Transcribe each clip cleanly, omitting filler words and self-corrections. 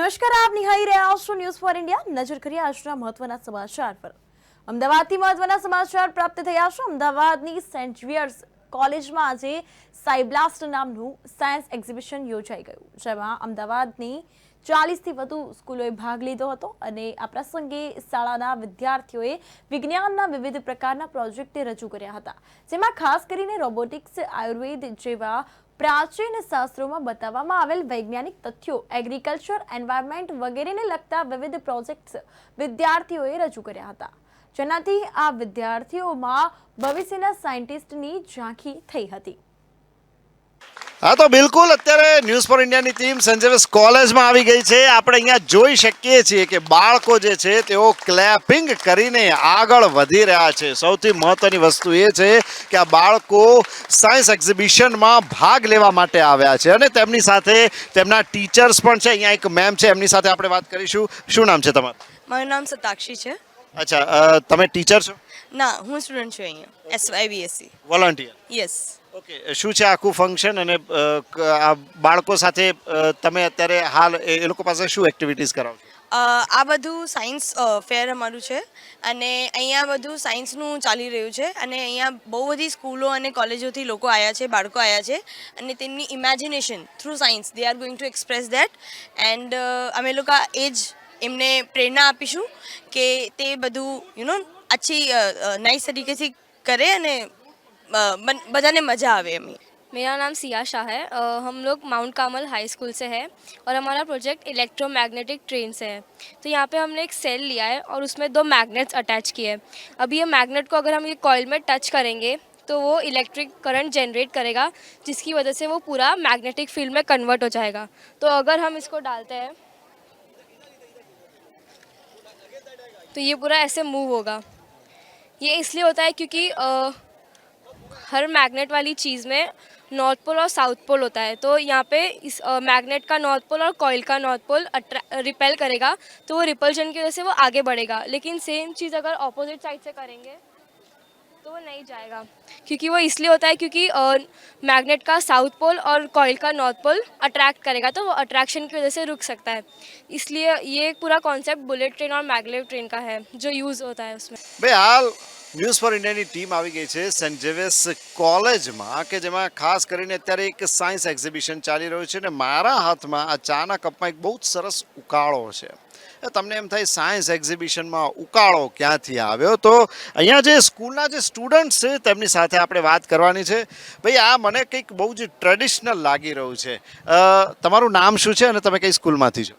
નમસ્કાર, આપ નિહાળી રહ્યા છો ન્યૂઝ ફોર ઇન્ડિયા. નજર કરીએ આજના મહત્વના સમાચાર પર. અમદાવાદથી મહત્વના સમાચાર પ્રાપ્ત થયા છે. અમદાવાદની સેન્ટ ઝેવિયર્સ કોલેજમાં આજે સાયબ્લાસ્ટ નામનું સાયન્સ એક્ઝિબિશન યોજાઈ ગયું, જેમાં અમદાવાદની 40થી વધુ સ્કૂલોએ ભાગ લીધો હતો અને આ પ્રસંગે શાળાના વિદ્યાર્થીઓએ વિજ્ઞાનના વિવિધ પ્રકારના પ્રોજેક્ટ રજૂ કર્યા હતા, જેમાં ખાસ કરીને રોબોટિક્સ, આયુર્વેદ જેવા પ્રાચીન શાસ્ત્રોમાં બતાવવામાં આવેલ વૈજ્ઞાનિક તથ્યો, એગ્રીકલ્ચર, એન્વાયરમેન્ટ વગેરેને લગતા વિવિધ પ્રોજેક્ટ્સ વિદ્યાર્થીઓએ રજૂ કર્યા હતા, જેનાથી આ વિદ્યાર્થીઓમાં ભવિષ્યના સાયન્ટિસ્ટની ઝાંખી થઈ હતી. હા, તો બિલકુલ અત્યારે ન્યૂઝ ફોર ઇન્ડિયાની ટીમ સેન્ટ ઝેવિયર્સ કોલેજમાં આવી ગઈ છે. આપણે અહીંયા જોઈ શકીએ છીએ કે બાળકો જે છે તેઓ ક્લેપિંગ કરીને આગળ વધી રહ્યા છે. સૌથી મહત્વની વસ્તુ એ છે કે આ બાળકો સાયન્સ એક્ઝિબિશનમાં ભાગ લેવા માટે આવ્યા છે અને તેમની સાથે તેમના ટીચર્સ પણ છે. અહીંયા એક મેમ છે, એમની સાથે આપણે વાત કરીશું. શું નામ છે તમારું? મારું નામ સતાક્ષી છે. અચ્છા, તમે ટીચર છો? ના, હું સ્ટુડન્ટ છું અહીંયા SYBSc. વોલન્ટિયર? યસ. ઓકે, શું છે આખું ફંક્શન અને આ બાળકો સાથે તમે અત્યારે હાલ એ લોકો પાસે શું એક્ટિવિટીઝ કરાવો છો? આ બધું સાયન્સ ફેર અમારું છે અને અહીંયા બધું સાયન્સનું ચાલી રહ્યું છે અને અહીંયા બહુ બધી સ્કૂલો અને કોલેજોથી લોકો આવ્યા છે, બાળકો આવ્યા છે અને તેમની imagination through science they are going to express that and અમે લોકો એ જ એમને પ્રેરણા આપીશું કે તે બધું अच्छी नाइस तरीके से करे અને બધાને મજા આવે એમ. मेरा नाम सिया शाह है. हम लोग माउंट कामल हाई स्कूल से है और हमारा प्रोजेक्ट इलेक्ट्रोमैग्नेटिक ट्रेन से है. तो यहाँ पे हमने एक सेल लिया है और उसमें 2 मैग्नेट्स अटैच किए हैं. अभी ये मैग्नेट को अगर हम ये कॉइल में टच करेंगे तो वो इलेक्ट्रिक करंट जनरेट करेगा, जिसकी वजह से वो पूरा मैग्नेटिक फील्ड में कन्वर्ट हो जाएगा. तो अगर हम इसको डालते हैं तो ये पूरा ऐसे मूव होगा. ये इसलिए होता है क्योंकि हर मैग्नेट वाली चीज़ में नॉर्थ पोल और साउथ पोल होता है. तो यहाँ पे इस मैग्नेट का नॉर्थ पोल और कॉइल का नॉर्थ पोल रिपेल करेगा, तो वो रिपल्शन की वजह से वो आगे बढ़ेगा. लेकिन सेम चीज़ अगर ऑपोजिट साइड से करेंगे तो वो नहीं जाएगा, क्योंकि वो इसलिए होता है क्योंकि मैग्नेट का साउथ पोल और कॉइल का नॉर्थ पोल अट्रैक्ट करेगा, तो वो अट्रैक्शन की वजह से रुक सकता है. इसलिए ये पूरा कॉन्सेप्ट बुलेट ट्रेन और मैग्लेव ट्रेन का है जो यूज़ होता है उसमें. ભાઈ, હાલ ન્યૂઝ ફોર ઇન્ડિયાની ટીમ આવી ગઈ છે સેન્ટ ઝેવિયર્સ કોલેજમાં, કે જેમાં ખાસ કરીને અત્યારે એક સાયન્સ એક્ઝિબિશન ચાલી રહ્યું છે અને મારા હાથમાં આ ચાના કપમાં એક બહુ જ સરસ ઉકાળો છે. તમને એમ થાય સાયન્સ એક્ઝિબિશનમાં ઉકાળો ક્યાંથી આવ્યો? તો અહીંયા જે સ્કૂલના જે સ્ટુડન્ટ્સ છે તેમની સાથે આપણે વાત કરવાની છે. ભાઈ, આ મને કંઈક બહુ જ ટ્રેડિશનલ લાગી રહ્યું છે. તમારું નામ શું છે અને તમે કઈ સ્કૂલમાંથી છો?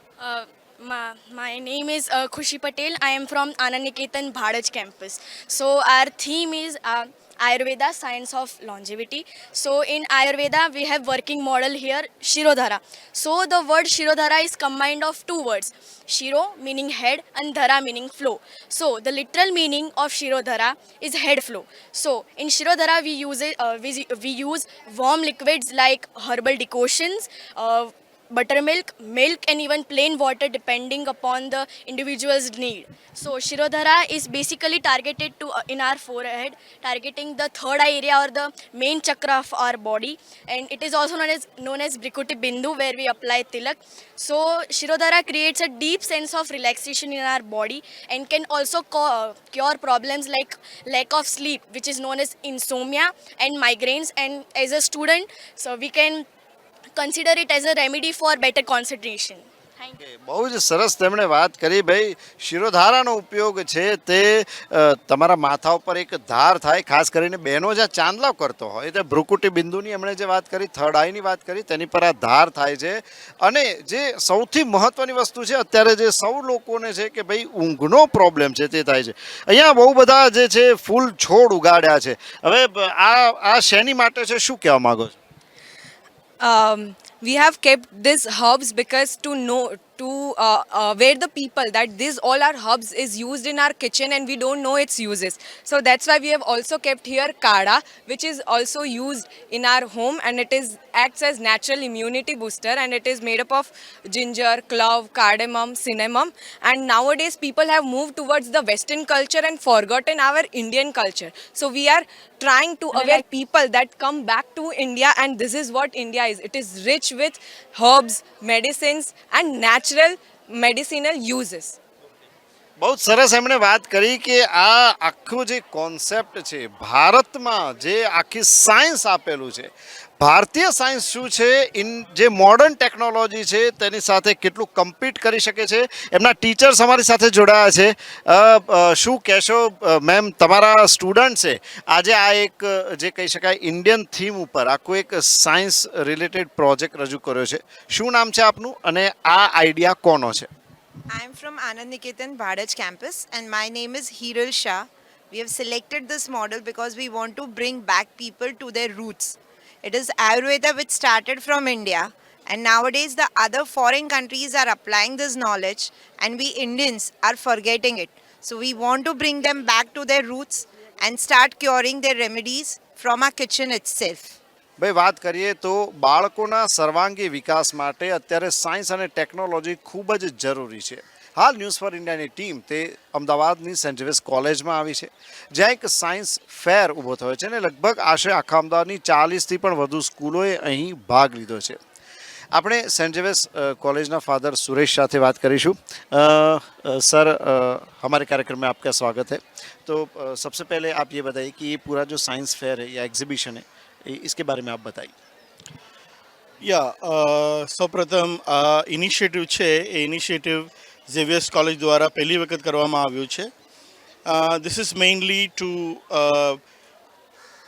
My name is Khushi Patel. I am from Anand Niketan Bhadaj campus. So our theme is Ayurveda, Science of Longevity. So in Ayurveda we have working model here Shirodhara. So the word Shirodhara is combined of 2 words. Shiro meaning head and Dhara meaning flow. So the literal meaning of Shirodhara is head flow. So in Shirodhara we use warm liquids like herbal decoctions, buttermilk, milk and even plain water depending upon the individual's need. So Shirodhara is basically targeted to in our forehead, targeting the third eye area or the main chakra of our body, and it is also known as Brikuti Bindu, where we apply tilak. So Shirodhara creates a deep sense of relaxation in our body and can also cure problems like lack of sleep, which is known as insomnia and migraines. And as a student, so we can consider it as a remedy for better concentration. Thank you. બહુ જ સરસ તેમણે વાત કરી. ભાઈ, શિરોધારાનો ઉપયોગ છે તે તમારા માથા ઉપર એક ધાર થાય, ખાસ કરીને બહેનો જ્યાં ચાંદલો કરતો હોય તે ભ્રુકુટી બિંદુની એમણે જે વાત કરી, થર્ડ આઈની વાત કરી, તેની પર આ ધાર થાય છે. અને જે સૌથી મહત્વની વસ્તુ છે અત્યારે જે સૌ લોકોને છે કે ભાઈ ઊંઘનો પ્રોબ્લેમ છે તે થાય છે. અહીંયા બહુ બધા જે છે ફૂલ છોડ ઉગાડ્યા છે. હવે આ શેની માટે છે, શું કહેવા માંગો છો? We have kept these herbs because to know where the people that these all our herbs is used in our kitchen and we don't know its uses. So that's why we have also kept here kada, which is also used in our home, and it is acts as natural immunity booster, and it is made up of ginger, clove, cardamom, cinnamon. And nowadays people have moved towards the Western culture and forgotten our Indian culture. So we are trying to aware people that come back to India, and this is what India is. It is rich with herbs, medicines and natural medicinal uses. બહુ જ સરસ એમણે વાત કરી કે આ આખું જે કોન્સેપ્ટ છે ભારતમાં જે આખી સાયન્સ આપેલું છે ભારતીય સાયન્સ શું છે જે મોડર્ન ટેકનોલોજી છે તેની સાથે કેટલું કમ્પીટ કરી શકે છે એમના ટીચર્સ અમારી સાથે જોડાયા છે શું કહેશો મેમ તમારા સ્ટુડન્ટ છે આજે આ એક જે કહી શકાય ઇન્ડિયન થીમ ઉપર આખું એક સાયન્સ રિલેટેડ પ્રોજેક્ટ રજૂ કર્યો છે શું નામ છે આપનું અને આ આઈડિયા કોનો છે? I am from Anand Niketan Bhadaj campus and my name is Hiral Shah. We have selected this model because we want to bring back people to their roots. It is Ayurveda which started from India and nowadays the other foreign countries are applying this knowledge and we Indians are forgetting it. So we want to bring them back to their roots and start curing their remedies from our kitchen itself. ભાઈ વાત કરીએ તો બાળકોના સર્વાંગી વિકાસ માટે અત્યારે science અને technology ખૂબ જ જરૂરી છે. હાલ ન્યૂઝ ફોર ઇન્ડિયાની ટીમ તે અમદાવાદની સેન્ટ ઝેવિયર્સ કોલેજમાં આવી છે જ્યાં એક સાયન્સ ફેર ઊભો થયો છે અને લગભગ આશરે આખા અમદાવાદની 40થી પણ વધુ સ્કૂલોએ અહીં ભાગ લીધો છે. આપણે Saint Xavier's college father Suresh साथ बात करीशू. सर हमारे कार्यक्रम में आपका स्वागत है. तो सबसे पहले आप ये बताइए कि ये पूरा जो साइंस फेयर है या एग्जीबिशन है इसके बारे में आप बताइए. સૌપ્રથમ આ ઇનિશિયેટિવ છે એ ઇનિશિયેટિવ ઝેવિયર્સ કોલેજ દ્વારા પહેલી વખત કરવામાં આવ્યું છે. This is mainly to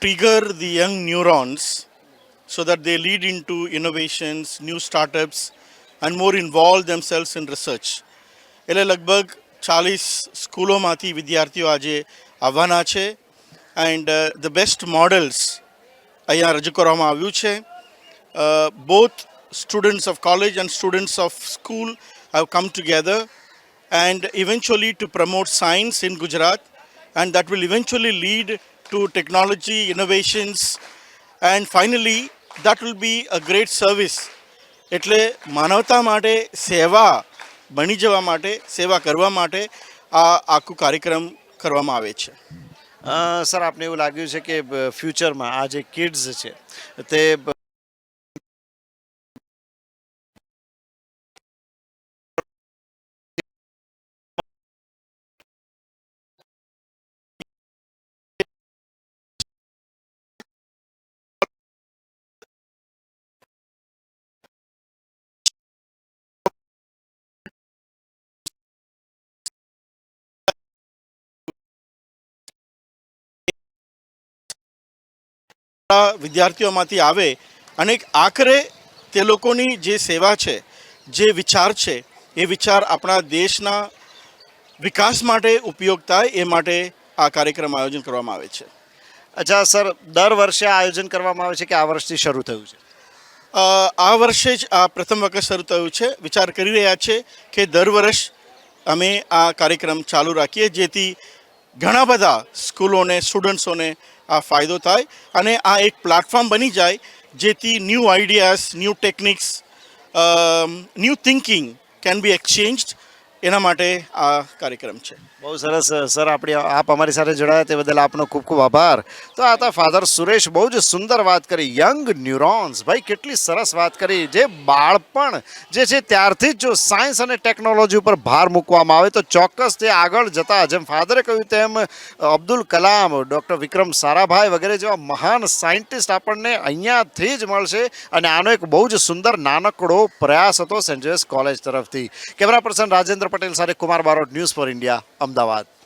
trigger the young neurons so that they lead into innovations, new startups and more involve themselves in research. એટલે લગભગ 40 સ્કૂલોમાંથી વિદ્યાર્થીઓ આજે આવવાના છે એન્ડ ધ બેસ્ટ મોડલ્સ અહીંયા રજૂ કરવામાં આવ્યું છે. Both students of college and students of school have come together and eventually to promote science in Gujarat, and that will eventually lead to technology innovations and finally that will be a great service. એટલે માનવતા માટે સેવા બની જવા માટે સેવા કરવા માટે આ આખું કાર્યક્રમ કરવામાં આવે છે. સર આપને એવું લાગ્યું છે કે ફ્યુચરમાં આ જે કિડ્સ છે તે વિદ્યાર્થીઓમાંથી આવે અને આખરે તે લોકોની જે સેવા છે જે વિચાર છે એ વિચાર આપણા દેશના વિકાસ માટે ઉપયોગ થાય એ માટે આ કાર્યક્રમ આયોજન કરવામાં આવે છે. અચ્છા સર, દર વર્ષે આ આયોજન કરવામાં આવે છે કે આ વર્ષથી શરૂ થયું છે? આ વર્ષે જ આ પ્રથમ વખત શરૂ થયું છે. વિચાર કરી રહ્યા છે કે દર વર્ષ અમે આ કાર્યક્રમ ચાલુ રાખીએ જેથી ઘણા બધા સ્કૂલોને સ્ટુડન્ટ્સોને આ ફાયદો થાય અને આ એક પ્લેટફોર્મ બની જાય જેથી new ideas, new techniques, new thinking can be exchanged. એના માટે આ કાર્યક્રમ છે. બહુ સરસ સર, આપ અમારી સાથે જોડાયા તે બદલ આપનો ખૂબ ખૂબ આભાર. તો આ હતા ફાધર સુરેશ, બહુ જ સુંદર વાત કરી. યંગ ન્યુરોન્સ, ભાઈ કેટલી સરસ વાત કરી. જે બાળપણ જે છે ત્યારથી જ જો સાયન્સ અને ટેકનોલોજી ઉપર ભાર મૂકવામાં આવે તો ચોક્કસ તે આગળ જતા, જેમ ફાધરે કહ્યું તેમ અબ્દુલ કલામ, ડૉક્ટર વિક્રમ સારાભાઈ વગેરે જેવા મહાન સાયન્ટિસ્ટ આપણને અહીંયાથી જ મળશે. અને આનો એક બહુ જ સુંદર નાનકડો પ્રયાસ હતો સેન્ટ ઝેવિયર્સ કોલેજ તરફથી. કેમેરા પર્સન રાજેન્દ્ર પટેલ સાથે Kumar Barot, news for India, Ahmedabad.